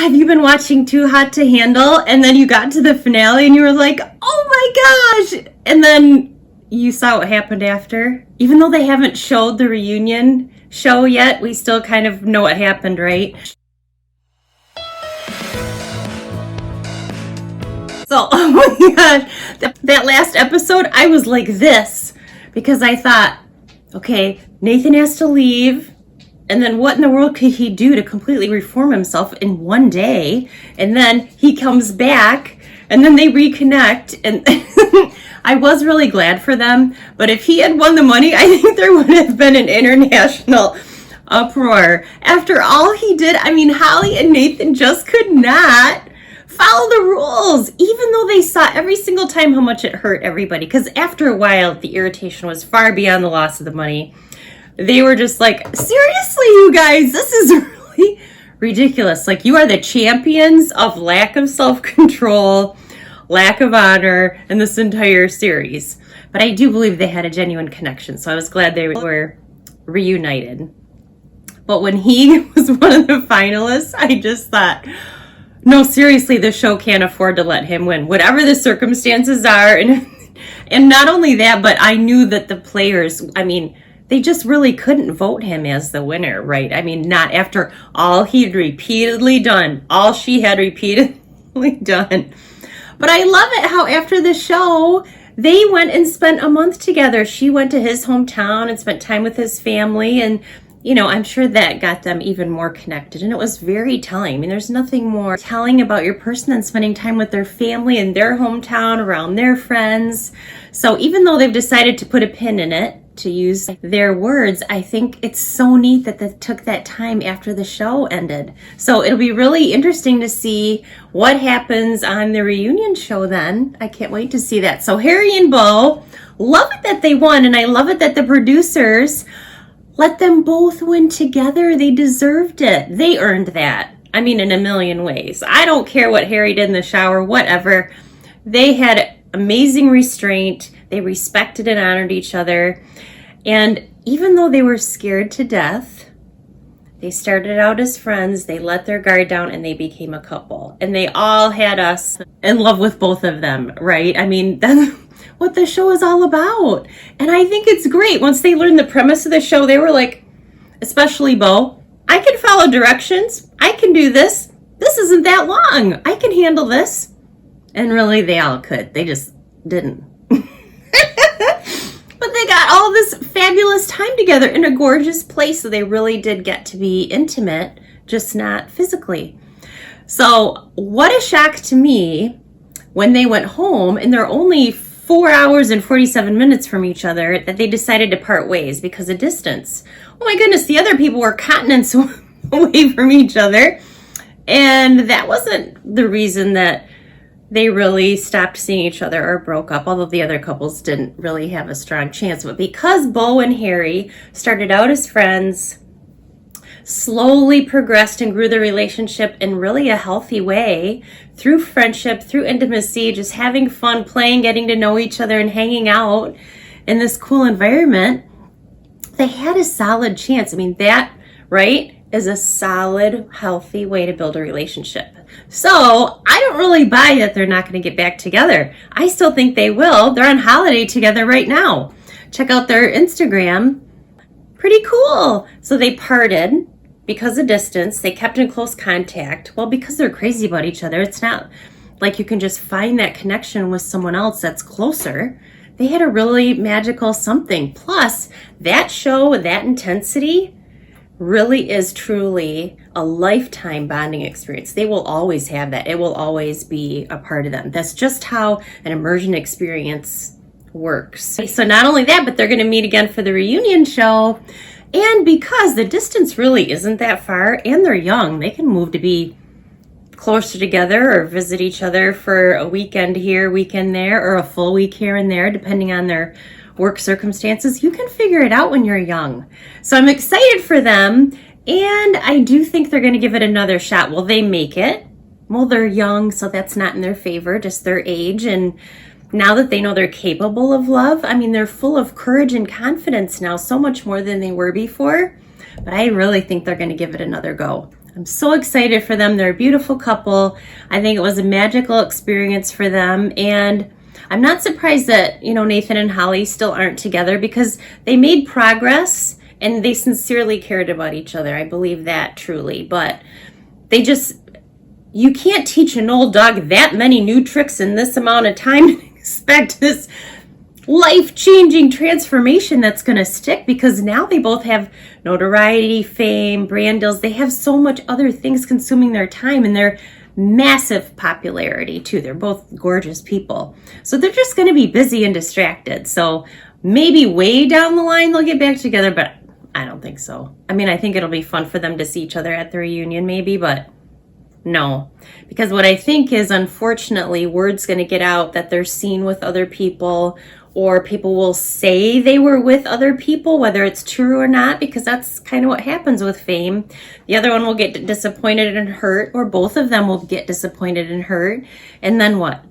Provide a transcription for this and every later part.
have you been watching Too Hot to Handle? And then you got to the finale and you were like, oh my gosh. And then you saw what happened after. Even though they haven't showed the reunion show yet, we still kind of know what happened, right? So, oh my gosh, that last episode, I was like this because I thought, okay, Nathan has to leave. And then what in the world could he do to completely reform himself in one day? And then he comes back and then they reconnect. And I was really glad for them. But if he had won the money, I think there would have been an international uproar. After all he did, I mean, Holly and Nathan just could not follow the rules, even though they saw every single time how much it hurt everybody. Because after a while, the irritation was far beyond the loss of the money. They were just like, seriously, you guys, this is really ridiculous. Like, you are the champions of lack of self-control, lack of honor in this entire series. But I do believe they had a genuine connection, so I was glad they were reunited. But when he was one of the finalists, I just thought, no, seriously, the show can't afford to let him win, whatever the circumstances are. And not only that, but I knew that the players, I mean, they just really couldn't vote him as the winner, right? I mean, not after all he'd repeatedly done, all she had repeatedly done. But I love it how after the show, they went and spent a month together. She went to his hometown and spent time with his family. And, you know, I'm sure that got them even more connected. And it was very telling. I mean, there's nothing more telling about your person than spending time with their family in their hometown, around their friends. So even though they've decided to put a pin in it, to use their words, I think it's so neat that they took that time after the show ended. So it'll be really interesting to see what happens on the reunion show then. I can't wait to see that. So Harry and Beau, love it that they won, and I love it that the producers let them both win together. They deserved it. They earned that. I mean, in a million ways. I don't care what Harry did in the shower, whatever. They had amazing restraint. They respected and honored each other. And even though they were scared to death, they started out as friends, they let their guard down, and they became a couple. And they all had us in love with both of them, right? I mean, that's what the show is all about. And I think it's great. Once they learned the premise of the show, they were like, especially Beau, I can follow directions. I can do this. This isn't that long. I can handle this. And really, they all could. They just didn't. But they got all this fabulous time together in a gorgeous place. So they really did get to be intimate, just not physically. So what a shock to me when they went home and they're only 4 hours and 47 minutes from each other that they decided to part ways because of distance. Oh my goodness, the other people were continents away from each other. And that wasn't the reason that they really stopped seeing each other or broke up, although the other couples didn't really have a strong chance. But because Beau and Harry started out as friends, slowly progressed and grew their relationship in really a healthy way through friendship, through intimacy, just having fun, playing, getting to know each other and hanging out in this cool environment, they had a solid chance. I mean, that, right, is a solid, healthy way to build a relationship. So I don't really buy that they're not going to get back together. I still think they will. They're on holiday together right now. Check out their Instagram. Pretty cool. So they parted because of distance. They kept in close contact. Well, because they're crazy about each other, it's not like you can just find that connection with someone else that's closer. They had a really magical something. Plus, that show, that intensity, really is truly a lifetime bonding experience. They will always have that. It will always be a part of them. That's just how an immersion experience works. So not only that, but they're going to meet again for the reunion show. And because the distance really isn't that far and they're young, they can move to be closer together or visit each other for a weekend here, weekend there, or a full week here and there, depending on their work circumstances. You can figure it out when you're young. So I'm excited for them, and I do think they're going to give it another shot. Will they make it? Well, they're young, so that's not in their favor, just their age. And now that they know they're capable of love, I mean, they're full of courage and confidence now, so much more than they were before. But I really think they're going to give it another go. I'm so excited for them. They're a beautiful couple. I think it was a magical experience for them. And I'm not surprised that, Nathan and Holly still aren't together because they made progress and they sincerely cared about each other. I believe that truly. But you can't teach an old dog that many new tricks in this amount of time and expect this life-changing transformation that's going to stick, because now they both have notoriety, fame, brand deals. They have so much other things consuming their time, and they're massive popularity too. They're both gorgeous people. So they're just going to be busy and distracted. So maybe way down the line they'll get back together, but I don't think so. I mean, I think it'll be fun for them to see each other at the reunion maybe, but no. Because what I think is, unfortunately, word's going to get out that they're seen with other people, or people will say they were with other people, whether it's true or not, because that's kind of what happens with fame. The other one will get disappointed and hurt, or both of them will get disappointed and hurt. And then what?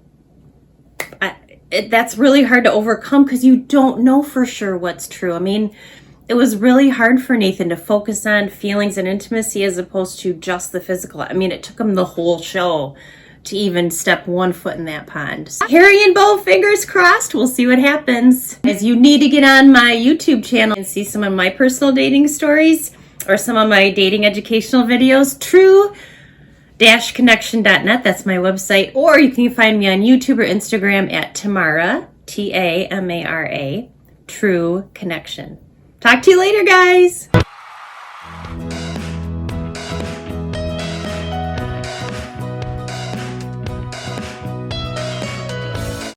That's really hard to overcome because you don't know for sure what's true. I mean, it was really hard for Nathan to focus on feelings and intimacy as opposed to just the physical. I mean, it took him the whole show to even step one foot in that pond. Harry and Beaux, fingers crossed. We'll see what happens. As you need to get on my YouTube channel and see some of my personal dating stories or some of my dating educational videos, true-connection.net. That's my website. Or you can find me on YouTube or Instagram at Tamara, Tamara, True Connection. Talk to you later, guys.